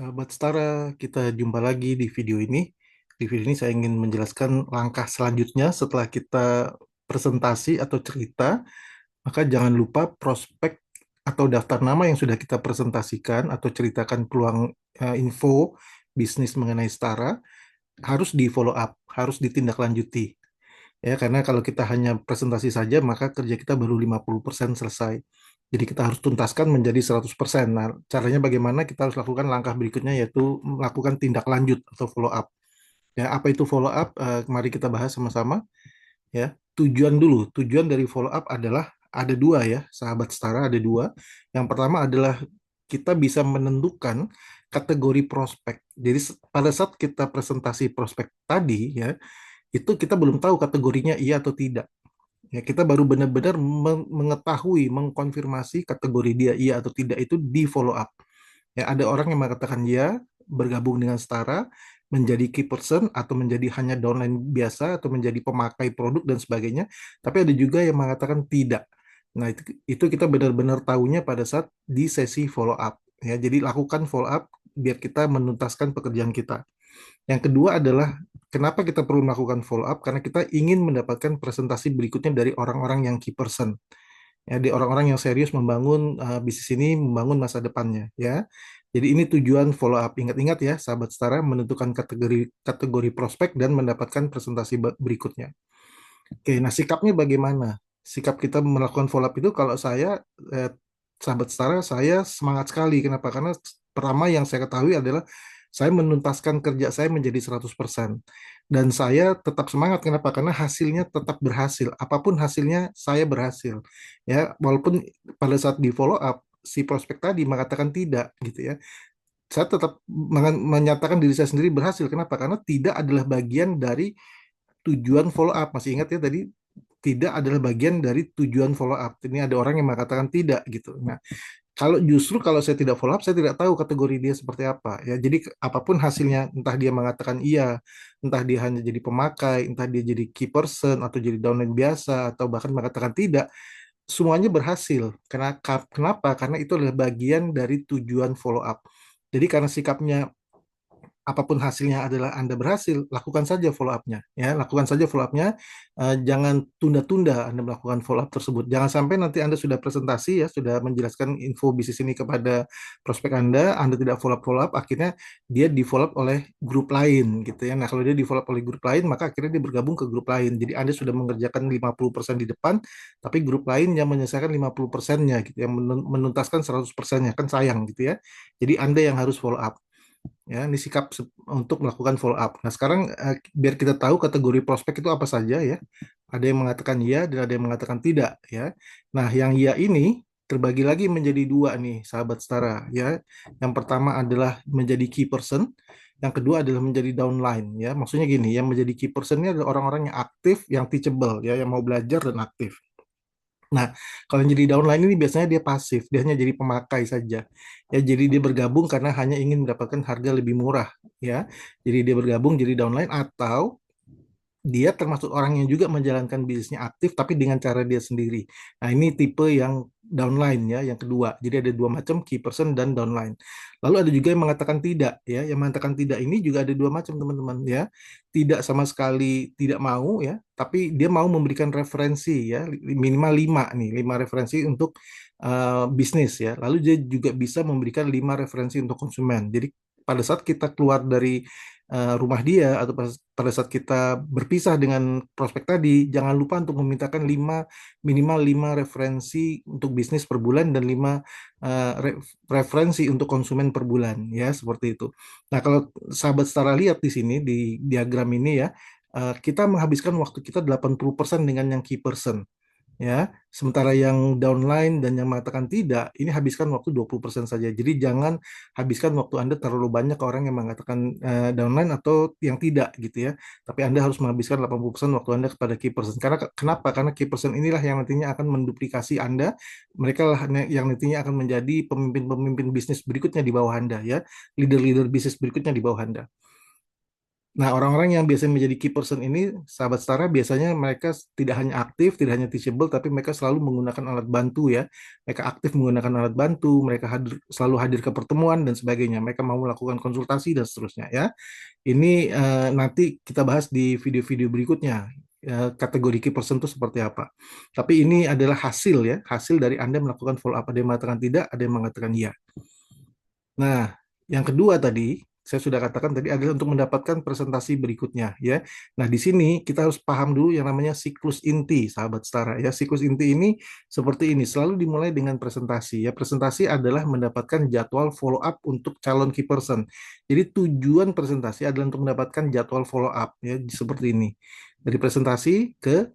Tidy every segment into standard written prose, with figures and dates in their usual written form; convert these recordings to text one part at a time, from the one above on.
Sahabat Setara, kita jumpa lagi di video ini. Di video ini saya ingin menjelaskan langkah selanjutnya setelah kita presentasi atau cerita, maka jangan lupa prospek atau daftar nama yang sudah kita presentasikan atau ceritakan peluang info bisnis mengenai Setara harus di follow up, harus ditindaklanjuti. Ya, karena kalau kita hanya presentasi saja, maka kerja kita baru 50% selesai. Jadi kita harus tuntaskan menjadi 100%. Nah, caranya bagaimana? Kita harus lakukan langkah berikutnya, yaitu melakukan tindak lanjut atau follow up. Ya, apa itu follow up? Mari kita bahas sama-sama. Ya, tujuan dulu. Tujuan dari follow up adalah ada dua ya, sahabat setara ada dua. Yang pertama adalah kita bisa menentukan kategori prospek. Jadi pada saat kita presentasi prospek tadi ya, itu kita belum tahu kategorinya iya atau tidak. Ya, kita baru benar-benar mengetahui, mengkonfirmasi kategori dia iya atau tidak itu di follow up. Ya, ada orang yang mengatakan ya, bergabung dengan Setara, menjadi key person atau menjadi hanya downline biasa atau menjadi pemakai produk dan sebagainya. Tapi ada juga yang mengatakan tidak. Nah, itu kita benar-benar tahunya pada saat di sesi follow up. Ya, jadi lakukan follow up biar kita menuntaskan pekerjaan kita. Yang kedua adalah kenapa kita perlu melakukan follow up? Karena kita ingin mendapatkan presentasi berikutnya dari orang-orang yang key person. Ya, di orang-orang yang serius membangun bisnis ini, membangun masa depannya. Ya, jadi ini tujuan follow up. Ingat-ingat ya, sahabat setara, menentukan kategori kategori prospek dan mendapatkan presentasi berikutnya. Oke, nah sikapnya bagaimana? Sikap kita melakukan follow up itu kalau saya eh, sahabat setara, saya semangat sekali. Kenapa? Karena pertama yang saya ketahui adalah saya menuntaskan kerja saya menjadi 100%. Dan saya tetap semangat. Kenapa? Karena hasilnya tetap berhasil. Apapun hasilnya, saya berhasil. Ya, walaupun pada saat di follow up, si prospek tadi mengatakan tidak, gitu ya. Saya tetap menyatakan diri saya sendiri berhasil. Kenapa? Karena tidak adalah bagian dari tujuan follow up. Masih ingat ya tadi tidak adalah bagian dari tujuan follow up. Ini ada orang yang mengatakan tidak gitu. Nah, kalau saya tidak follow up, saya tidak tahu kategori dia seperti apa ya. Jadi apapun hasilnya, entah dia mengatakan iya, entah dia hanya jadi pemakai, entah dia jadi key person atau jadi downline biasa atau bahkan mengatakan tidak, semuanya berhasil. Kenapa? Karena itu adalah bagian dari tujuan follow up. Jadi karena sikapnya apapun hasilnya adalah Anda berhasil, lakukan saja follow up-nya. Ya, lakukan saja follow up-nya. Jangan tunda-tunda Anda melakukan follow up tersebut. Jangan sampai nanti Anda sudah presentasi ya, sudah menjelaskan info bisnis ini kepada prospek Anda tidak follow up, akhirnya dia di follow up oleh grup lain gitu ya. Nah, kalau dia di follow up oleh grup lain, maka akhirnya dia bergabung ke grup lain. Jadi Anda sudah mengerjakan 50% di depan, tapi grup lain yang menyelesaikan 50%-nya gitu, yang menuntaskan 100%-nya. Kan sayang gitu ya. Jadi Anda yang harus follow up. Ya, ini sikap untuk melakukan follow up. Nah, sekarang biar kita tahu kategori prospek itu apa saja ya. Ada yang mengatakan iya dan ada yang mengatakan tidak ya. Nah, yang iya ini terbagi lagi menjadi dua nih, sahabat setara ya. Yang pertama adalah menjadi key person, yang kedua adalah menjadi downline ya. Maksudnya gini, yang menjadi key person ini adalah orang-orang yang aktif, yang teachable ya, yang mau belajar dan aktif. Nah, kalau yang jadi downline ini biasanya dia pasif, dia hanya jadi pemakai saja. Ya, jadi dia bergabung karena hanya ingin mendapatkan harga lebih murah, ya. Jadi dia bergabung jadi downline atau dia termasuk orang yang juga menjalankan bisnisnya aktif tapi dengan cara dia sendiri. Nah, ini tipe yang downline ya, yang kedua. Jadi ada dua macam, key person dan downline. Lalu ada juga yang mengatakan tidak ya, yang mengatakan tidak ini juga ada dua macam teman-teman ya. Tidak sama sekali tidak mau ya, tapi dia mau memberikan referensi ya, minimal lima nih, lima referensi untuk bisnis ya. Lalu dia juga bisa memberikan lima referensi untuk konsumen. Jadi pada saat kita keluar dari rumah dia atau pada saat kita berpisah dengan prospek tadi, jangan lupa untuk memintakan minimal lima referensi untuk bisnis per bulan dan lima referensi untuk konsumen per bulan, ya seperti itu. Nah, kalau sahabat setara lihat di sini di diagram ini ya, kita menghabiskan waktu kita 80% dengan yang key person. Ya, sementara yang downline dan yang mengatakan tidak, ini habiskan waktu 20% saja. Jadi jangan habiskan waktu Anda terlalu banyak ke orang yang mengatakan downline atau yang tidak gitu ya. Tapi Anda harus menghabiskan 80% waktu Anda kepada key person. Karena kenapa? Karena key person inilah yang nantinya akan menduplikasi Anda. Mereka lah yang nantinya akan menjadi pemimpin-pemimpin bisnis berikutnya di bawah Anda ya. Leader-leader bisnis berikutnya di bawah Anda. Nah, orang-orang yang biasanya menjadi key person ini, sahabat setara, biasanya mereka tidak hanya aktif, tidak hanya teachable, tapi mereka selalu menggunakan alat bantu ya. Mereka aktif menggunakan alat bantu, mereka selalu hadir ke pertemuan dan sebagainya. Mereka mau melakukan konsultasi dan seterusnya ya. Ini nanti kita bahas di video-video berikutnya. Kategori key person itu seperti apa. Tapi ini adalah hasil ya, hasil dari Anda melakukan follow up. Ada yang mengatakan tidak, ada yang mengatakan iya. Nah, yang kedua tadi, saya sudah katakan tadi adalah untuk mendapatkan presentasi berikutnya ya. Nah, di sini kita harus paham dulu yang namanya siklus inti, sahabat setara ya. Siklus inti ini seperti ini, selalu dimulai dengan presentasi ya. Presentasi adalah mendapatkan jadwal follow up untuk calon key person. Jadi tujuan presentasi adalah untuk mendapatkan jadwal follow up ya, seperti ini. Dari presentasi ke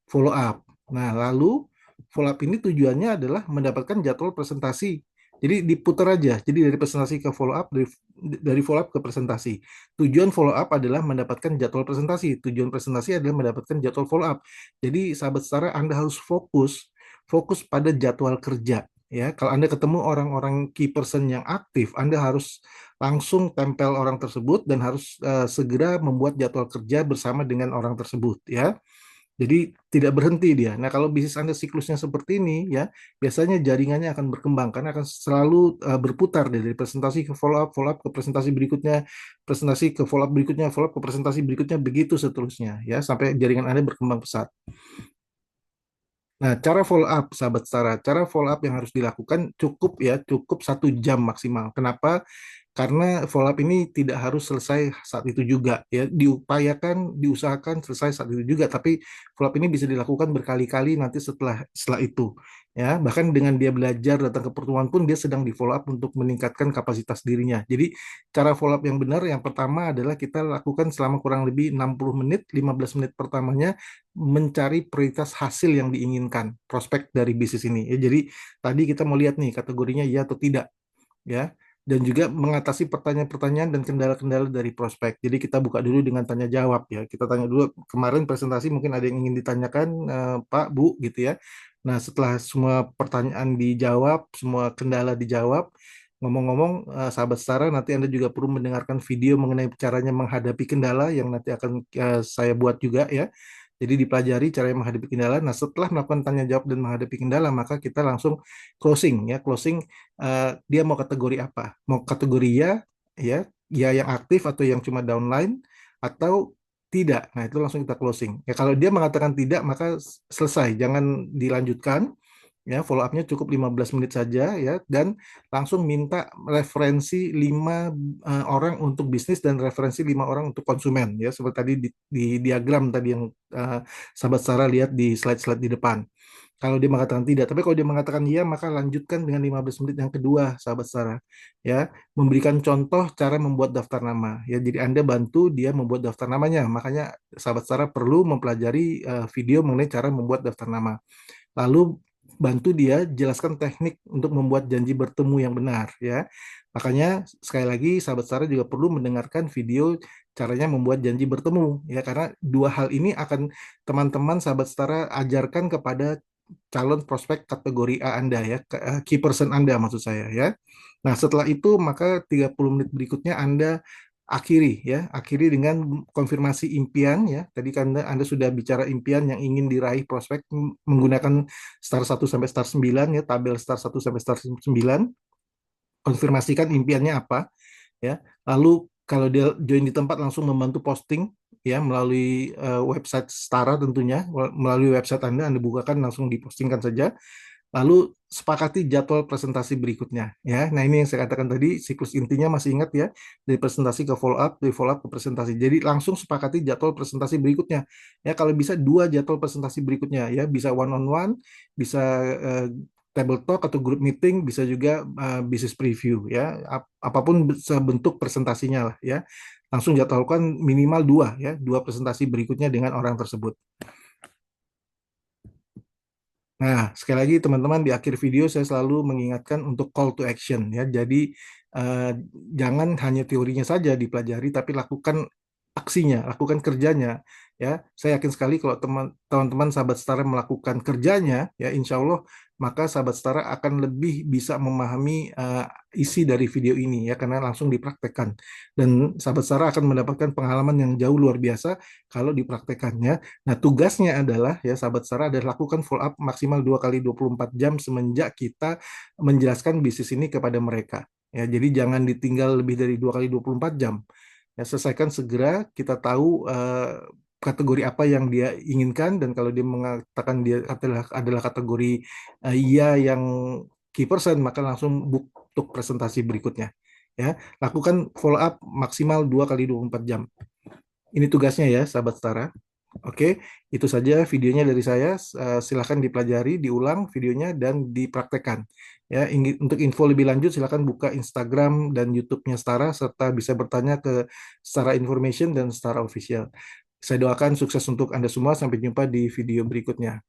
follow up. Nah, lalu follow up ini tujuannya adalah mendapatkan jadwal presentasi. Jadi diputar aja. Jadi dari presentasi ke follow up, dari follow up ke presentasi. Tujuan follow up adalah mendapatkan jadwal presentasi. Tujuan presentasi adalah mendapatkan jadwal follow up. Jadi sahabat setara, Anda harus fokus pada jadwal kerja. Ya, kalau Anda ketemu orang-orang key person yang aktif, Anda harus langsung tempel orang tersebut dan harus segera membuat jadwal kerja bersama dengan orang tersebut. Ya, jadi tidak berhenti dia. Nah, kalau bisnis Anda siklusnya seperti ini ya, biasanya jaringannya akan berkembang karena akan selalu berputar dari presentasi ke follow up ke presentasi berikutnya, presentasi ke follow up berikutnya, follow up ke presentasi berikutnya, begitu seterusnya ya sampai jaringan Anda berkembang pesat. Nah, cara follow up, sahabat setara, cara follow up yang harus dilakukan cukup ya, cukup 1 jam maksimal. Kenapa? Karena follow up ini tidak harus selesai saat itu juga ya, diupayakan, diusahakan selesai saat itu juga, tapi follow up ini bisa dilakukan berkali-kali nanti setelah itu ya. Bahkan dengan dia belajar datang ke pertemuan pun dia sedang di follow up untuk meningkatkan kapasitas dirinya. Jadi cara follow up yang benar yang pertama adalah kita lakukan selama kurang lebih 60 menit, 15 menit pertamanya mencari prioritas hasil yang diinginkan prospek dari bisnis ini ya. Jadi tadi kita mau lihat nih kategorinya ya atau tidak ya, dan juga mengatasi pertanyaan-pertanyaan dan kendala-kendala dari prospek. Jadi kita buka dulu dengan tanya jawab ya. Kita tanya dulu, kemarin presentasi mungkin ada yang ingin ditanyakan Pak, Bu gitu ya. Nah, setelah semua pertanyaan dijawab, semua kendala dijawab, ngomong-ngomong sahabat setara, nanti Anda juga perlu mendengarkan video mengenai caranya menghadapi kendala yang nanti akan saya buat juga ya. Jadi dipelajari cara menghadapi kendala. Nah, setelah melakukan tanya jawab dan menghadapi kendala, maka kita langsung closing ya. Closing, dia mau kategori apa? Mau kategori ya, ya yang aktif atau yang cuma downline atau tidak. Nah, itu langsung kita closing. Ya, kalau dia mengatakan tidak, maka selesai, jangan dilanjutkan. Ya, follow up-nya cukup 15 menit saja ya, dan langsung minta referensi 5 orang untuk bisnis dan referensi 5 orang untuk konsumen ya, seperti tadi di diagram tadi yang sahabat Sarah lihat di slide-slide di depan. Kalau dia mengatakan tidak, tapi kalau dia mengatakan iya, maka lanjutkan dengan 15 menit yang kedua, sahabat Sarah. Ya, memberikan contoh cara membuat daftar nama. Ya, jadi Anda bantu dia membuat daftar namanya. Makanya sahabat Sarah perlu mempelajari video mengenai cara membuat daftar nama. Lalu bantu dia jelaskan teknik untuk membuat janji bertemu yang benar ya. Makanya sekali lagi sahabat Sarah juga perlu mendengarkan video caranya membuat janji bertemu ya, karena dua hal ini akan teman-teman sahabat Sarah ajarkan kepada calon prospek kategori A Anda ya, key person Anda maksud saya ya. Nah, setelah itu maka 30 menit berikutnya Anda akhiri dengan konfirmasi impian ya. Tadi kan Anda sudah bicara impian yang ingin diraih prospek menggunakan star 1 sampai star 9 ya, tabel star 1 sampai star 9. Konfirmasikan impiannya apa ya. Lalu kalau dia join di tempat langsung membantu posting ya melalui website Stara tentunya, melalui website Anda bukakan langsung dipostingkan saja. Lalu sepakati jadwal presentasi berikutnya ya. Nah, ini yang saya katakan tadi, siklus intinya masih ingat ya, dari presentasi ke follow up, dari follow up ke presentasi. Jadi langsung sepakati jadwal presentasi berikutnya. Ya, kalau bisa 2 jadwal presentasi berikutnya ya, bisa one on one, bisa eh, table talk atau group meeting, bisa juga business preview ya. Apapun bentuk presentasinya lah ya. Langsung jadwalkan minimal 2 ya, 2 presentasi berikutnya dengan orang tersebut. Nah, sekali lagi teman-teman, di akhir video saya selalu mengingatkan untuk call to action ya. Jadi eh, jangan hanya teorinya saja dipelajari, tapi lakukan aksinya, lakukan kerjanya ya. Saya yakin sekali kalau teman-teman sahabat setara melakukan kerjanya ya, insya Allah maka sahabat setara akan lebih bisa memahami isi dari video ini ya karena langsung dipraktekkan. Dan sahabat setara akan mendapatkan pengalaman yang jauh luar biasa kalau dipraktekannya. Nah, tugasnya adalah ya sahabat setara adalah lakukan follow up maksimal 2 kali 24 jam semenjak kita menjelaskan bisnis ini kepada mereka. Ya, jadi jangan ditinggal lebih dari 2 kali 24 jam. Ya, selesaikan segera, kita tahu kategori apa yang dia inginkan, dan kalau dia mengatakan dia adalah kategori iya yang key person, maka langsung book untuk presentasi berikutnya. Ya, lakukan follow up maksimal 2 kali 24 jam. Ini tugasnya ya, sahabat setara. Oke, itu saja videonya dari saya. Silakan dipelajari, diulang videonya, dan dipraktekkan. Ya, untuk info lebih lanjut silakan buka Instagram dan YouTube-nya Setara, serta bisa bertanya ke Setara Information dan Setara Official. Saya doakan sukses untuk Anda semua. Sampai jumpa di video berikutnya.